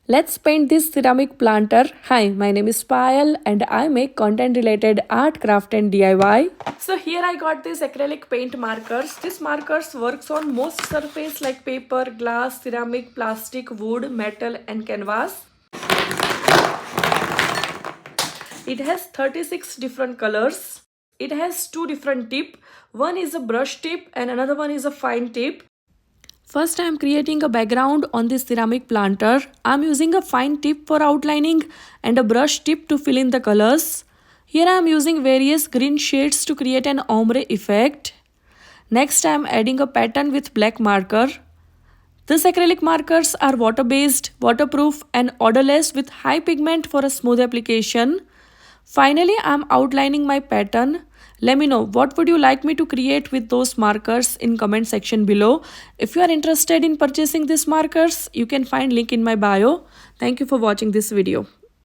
Let's paint this ceramic planter. Hi, my name is Payal and I make content related art, craft and DIY. So here I got these acrylic paint markers. These markers works on most surface like paper, glass, ceramic, plastic, wood, metal and canvas. It has 36 different colors. It has two different tip. One is a brush tip and another one is a fine tip. First, I am creating a background on this ceramic planter. I am using a fine tip for outlining and a brush tip to fill in the colors. Here I am using various green shades to create an ombre effect. Next, I am adding a pattern with black marker. These acrylic markers are water-based, waterproof and odorless with high pigment for a smooth application. Finally, I am outlining my pattern. Let me know what would you like me to create with those markers in comment section below. If you are interested in purchasing these markers, you can find link in my bio. Thank you for watching this video.